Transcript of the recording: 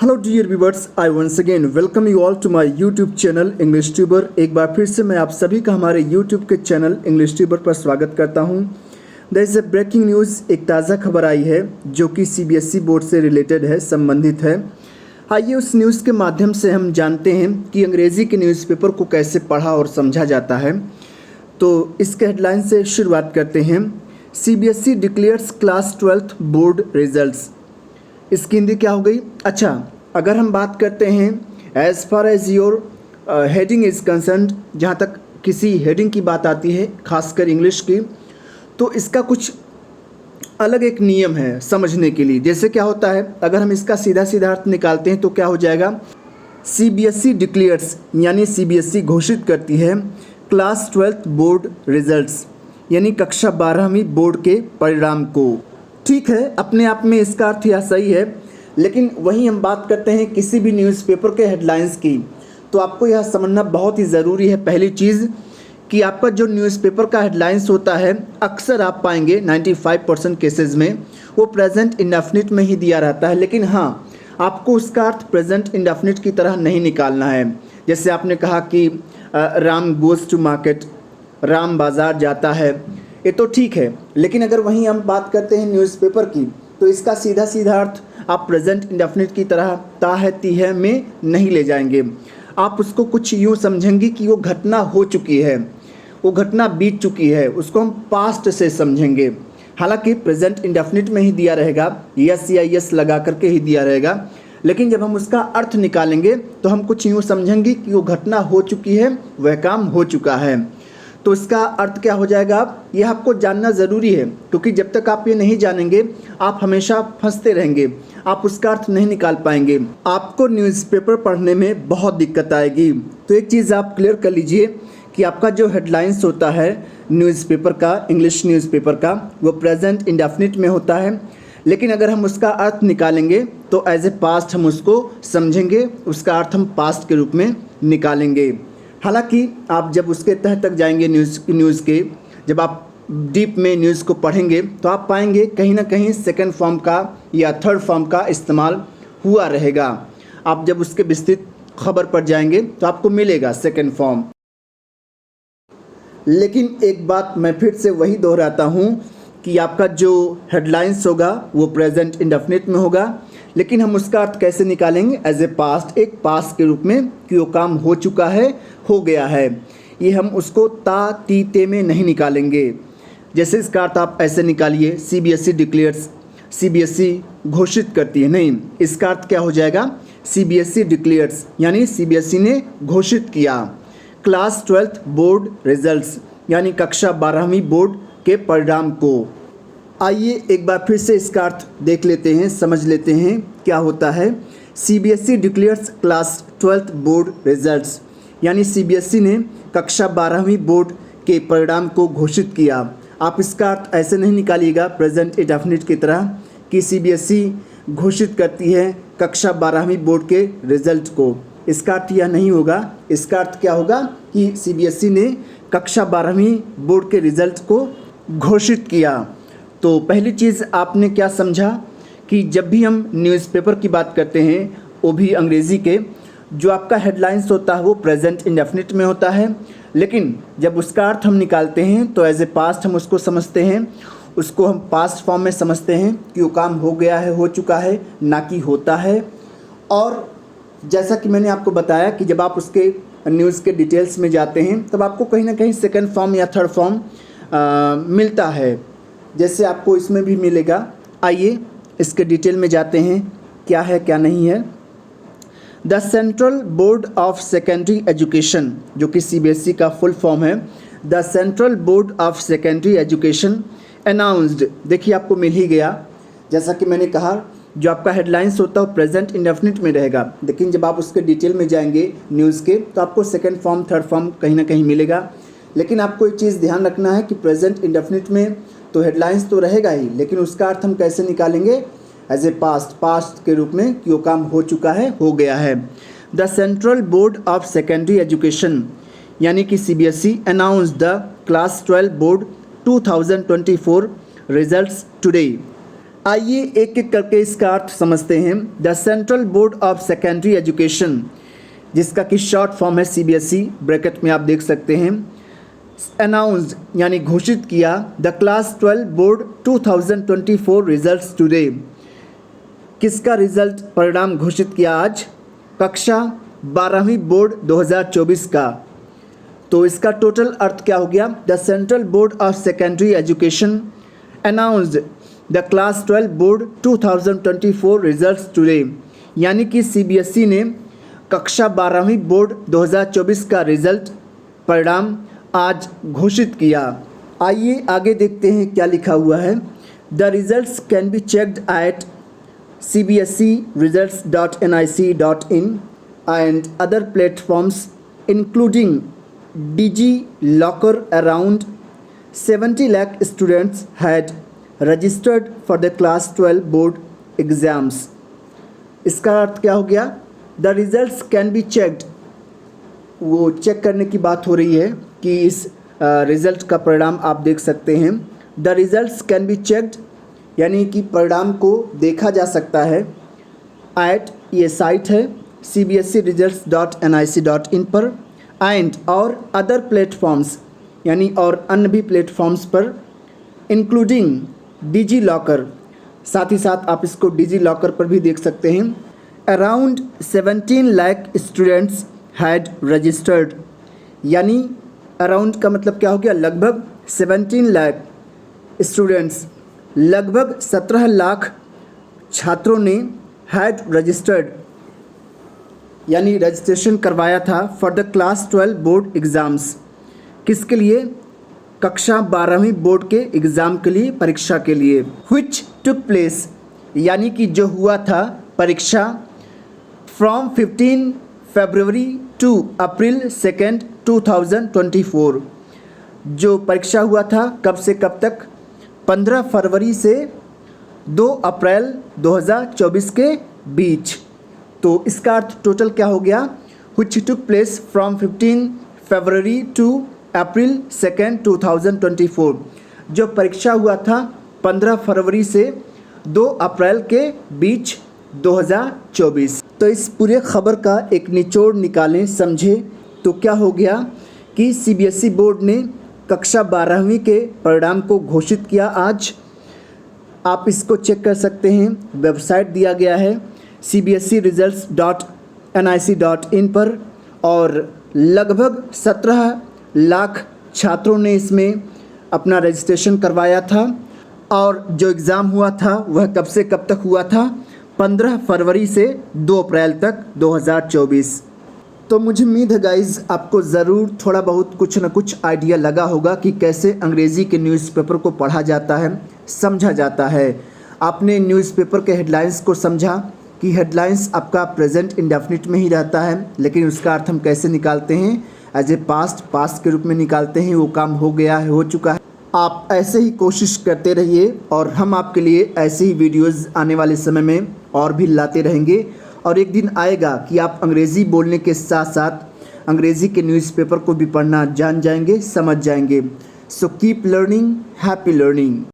Hello dear viewers, I once again welcome you all to my YouTube channel English tuber. एक बार फिर से मैं आप सभी का हमारे यूट्यूब के चैनल इंग्लिश ट्यूबर पर स्वागत करता हूं। There is a breaking news, एक ताज़ा खबर आई है जो कि सीबीएसई बोर्ड से रिलेटेड है, संबंधित है। आइए उस न्यूज़ के माध्यम से हम जानते हैं कि अंग्रेज़ी के न्यूज़पेपर को कैसे पढ़ा और समझा जाता है। तो इसके हेडलाइन से शुरुआत करते हैं। CBSE declares class 12th board results. इसकी हिंदी क्या हो गई? अच्छा, अगर हम बात करते हैं as far as your heading is concerned, जहाँ तक किसी हेडिंग की बात आती है खासकर इंग्लिश की, तो इसका कुछ अलग एक नियम है समझने के लिए। जैसे क्या होता है, अगर हम इसका सीधा सीधा अर्थ निकालते हैं तो क्या हो जाएगा, सीबीएसई डिक्लेयर्स यानी सीबीएसई घोषित करती है क्लास 12th बोर्ड रिजल्ट्स यानी कक्षा 12वीं बोर्ड के परिणाम को। ठीक है, अपने आप में इसका अर्थ यह सही है, लेकिन वहीं हम बात करते हैं किसी भी न्यूज़पेपर के हेडलाइंस की, तो आपको यह समझना बहुत ही ज़रूरी है। पहली चीज़ कि आपका जो न्यूज़पेपर का हेडलाइंस होता है, अक्सर आप पाएंगे 95% केसेस में वो प्रेजेंट इंडेफिनिट में ही दिया रहता है। लेकिन हाँ, आपको उसका अर्थ प्रेजेंट इंडेफिनिट की तरह नहीं निकालना है। जैसे आपने कहा कि Ram goes to market, Ram बाज़ार जाता है, ये तो ठीक है, लेकिन अगर वहीं हम बात करते हैं न्यूज़पेपर की, तो इसका सीधा सीधा अर्थ आप प्रेजेंट इंडेफिनिट की तरह ता है ती है में नहीं ले जाएंगे। आप उसको कुछ यूँ समझेंगे कि वो घटना हो चुकी है, वो घटना बीत चुकी है, उसको हम पास्ट से समझेंगे। हालांकि प्रेजेंट इंडेफिनिट में ही दिया रहेगा, यस या यस लगा करके ही दिया रहेगा, लेकिन जब हम उसका अर्थ निकालेंगे तो हम कुछ यूँ समझेंगे कि वो घटना हो चुकी है, वह काम हो चुका है। तो इसका अर्थ क्या हो जाएगा, यह आपको जानना ज़रूरी है, क्योंकि जब तक आप ये नहीं जानेंगे आप हमेशा फंसते रहेंगे, आप उसका अर्थ नहीं निकाल पाएंगे, आपको न्यूज़पेपर पढ़ने में बहुत दिक्कत आएगी। तो एक चीज़ आप क्लियर कर लीजिए कि आपका जो हेडलाइंस होता है न्यूज़पेपर का, इंग्लिश न्यूज़पेपर का, वो प्रेजेंट इंडेफिनिट में होता है, लेकिन अगर हम उसका अर्थ निकालेंगे तो एज ए पास्ट हम उसको समझेंगे, उसका अर्थ हम पास्ट के रूप में निकालेंगे। हालांकि आप जब उसके तह तक जाएंगे न्यूज़ के, जब आप डीप में न्यूज़ को पढ़ेंगे तो आप पाएंगे कहीं ना कहीं सेकंड फॉर्म का या थर्ड फॉर्म का इस्तेमाल हुआ रहेगा। आप जब उसके विस्तृत खबर पर जाएंगे तो आपको मिलेगा सेकंड फॉर्म। लेकिन एक बात मैं फिर से वही दोहराता हूँ कि आपका जो हेडलाइंस होगा वो प्रेजेंट इंडेफिनिट में होगा, लेकिन हम उसका अर्थ कैसे निकालेंगे, एज ए पास्ट, एक पास्ट के रूप में कि वो काम हो चुका है, हो गया है। ये हम उसको ता ती ते में नहीं निकालेंगे। जैसे इसका अर्थ आप ऐसे निकालिए, सीबीएसई डिक्लेयर्स, सीबीएसई घोषित करती है, नहीं, इसका अर्थ क्या हो जाएगा, सीबीएसई डिक्लेयर्स यानी सीबीएसई ने घोषित किया क्लास 12th बोर्ड रिजल्ट्स यानी कक्षा 12वीं बोर्ड के परिणाम को। आइए एक बार फिर से इसका अर्थ देख लेते हैं, समझ लेते हैं क्या होता है। CBSE declares class 12th board results यानी सीबीएसई ने कक्षा 12वीं बोर्ड के परिणाम को घोषित किया। आप इसका अर्थ ऐसे नहीं निकालिएगा प्रेजेंट इंडेफिनिट की तरह कि सीबीएसई घोषित करती है कक्षा 12वीं बोर्ड के रिजल्ट को। इसका अर्थ यह नहीं होगा। इसका अर्थ क्या होगा कि सीबीएसई ने कक्षा 12वीं बोर्ड के रिजल्ट को घोषित किया। तो पहली चीज़ आपने क्या समझा कि जब भी हम न्यूज़पेपर की बात करते हैं, वो भी अंग्रेज़ी के, जो आपका हेडलाइंस होता है वो प्रेजेंट इंडेफिनिट में होता है, लेकिन जब उसका अर्थ हम निकालते हैं तो एज ए पास्ट हम उसको समझते हैं, उसको हम पास्ट फॉर्म में समझते हैं कि वो काम हो गया है, हो चुका है, ना कि होता है। और जैसा कि मैंने आपको बताया कि जब आप उसके न्यूज़ के डिटेल्स में जाते हैं तब आपको कहीं ना कहीं सेकेंड फॉर्म या थर्ड फॉर्म मिलता है, जैसे आपको इसमें भी मिलेगा। आइए इसके डिटेल में जाते हैं, क्या है क्या नहीं है। The central board of secondary education, जो कि सीबीएसई का फुल फॉर्म है, the central board of secondary education announced, देखिए आपको मिल ही गया। जैसा कि मैंने कहा, जो आपका हेडलाइंस होता है वो प्रेजेंट इंडेफिनिट में रहेगा, लेकिन जब आप उसके डिटेल में जाएंगे न्यूज़ के तो आपको सेकेंड फॉर्म थर्ड फॉर्म कहीं ना कहीं मिलेगा। लेकिन आपको एक चीज़ ध्यान रखना है कि प्रेजेंट इंडेफिनिट में तो हेडलाइंस तो रहेगा ही, लेकिन उसका अर्थ हम कैसे निकालेंगे, एज ए पास्ट के रूप में कि वो काम हो चुका है, हो गया है। The central board of secondary education यानी कि CBSE announce the class 12 board 2024 results today. आइए एक एक करके इसका अर्थ समझते हैं। The central board of secondary education, जिसका कि शॉर्ट फॉर्म है CBSE, ब्रैकेट में आप देख सकते हैं, अनाउंस्ड यानी घोषित किया the class 12 board 2024 results today. किसका रिजल्ट परिणाम घोषित किया आज? कक्षा 12वीं बोर्ड 2024 का। तो इसका टोटल अर्थ क्या हो गया? The central board of secondary education announced the class 12 board 2024 results today, यानी कि CBSE ने कक्षा 12वीं बोर्ड 2024 का रिजल्ट परिणाम आज घोषित किया। आइए आगे देखते हैं क्या लिखा हुआ है। The results can be checked at cbseresults.nic.in and other platforms including DigiLocker. Around 70 lakh students had registered for the class 12 board exams. इसका अर्थ क्या हो गया? The results can be checked, वो चेक करने की बात हो रही है कि इस रिज़ल्ट का परिणाम आप देख सकते हैं। The results can be checked यानी कि परिणाम को देखा जा सकता है एट, ये साइट है cbseresults.nic.in पर, एंड और अदर प्लेटफॉर्म्स यानी और अन्य भी प्लेटफॉर्म्स पर, इंक्लूडिंग डिजीलॉकर, साथ ही साथ आप इसको डिजीलॉकर पर भी देख सकते हैं। Around 17 lakh students had registered, यानी अराउंड का मतलब क्या हो गया? लगभग 17 लाख स्टूडेंट्स, लगभग 17 लाख छात्रों ने हैड रजिस्टर्ड यानी रजिस्ट्रेशन करवाया था for the class 12 board exams. किसके लिए? कक्षा 12वीं बोर्ड के एग्ज़ाम के लिए, परीक्षा के लिए। व्हिच टुक प्लेस, यानी कि जो हुआ था परीक्षा, फ्रॉम 15 फरवरी टू अप्रैल 2 2024। जो परीक्षा हुआ था कब से कब तक? 15 फरवरी से 2 अप्रैल 2024 के बीच। तो इसका अर्थ टोटल क्या हो गया? Which took place from 15 February to April 2 2024। जो परीक्षा हुआ था 15 फरवरी से 2 अप्रैल के बीच 2024। तो इस पूरे खबर का एक निचोड़ निकालें, समझे तो क्या हो गया कि CBSE बोर्ड ने कक्षा 12वीं के परिणाम को घोषित किया आज। आप इसको चेक कर सकते हैं, वेबसाइट दिया गया है cbseresults.nic.in पर, और लगभग 17 लाख छात्रों ने इसमें अपना रजिस्ट्रेशन करवाया था। और जो एग्ज़ाम हुआ था वह कब से कब तक हुआ था? 15 फरवरी से 2 अप्रैल तक 2024। तो मुझे उम्मीद है गाइज़ आपको ज़रूर थोड़ा बहुत कुछ न कुछ आइडिया लगा होगा कि कैसे अंग्रेज़ी के न्यूज़पेपर को पढ़ा जाता है, समझा जाता है। आपने न्यूज़पेपर के हेडलाइंस को समझा कि हेडलाइंस आपका प्रेजेंट इंडेफिनिट में ही रहता है, लेकिन उसका अर्थ हम कैसे निकालते हैं? एज ए पास्ट के रूप में निकालते हैं। वो काम हो गया है, हो चुका है। आप ऐसे ही कोशिश करते रहिए और हम आपके लिए ऐसे ही वीडियोज़ आने वाले समय में और भी लाते रहेंगे। और एक दिन आएगा कि आप अंग्रेज़ी बोलने के साथ साथ अंग्रेज़ी के न्यूज़पेपर को भी पढ़ना जान जाएंगे, समझ जाएंगे। So keep learning, happy learning.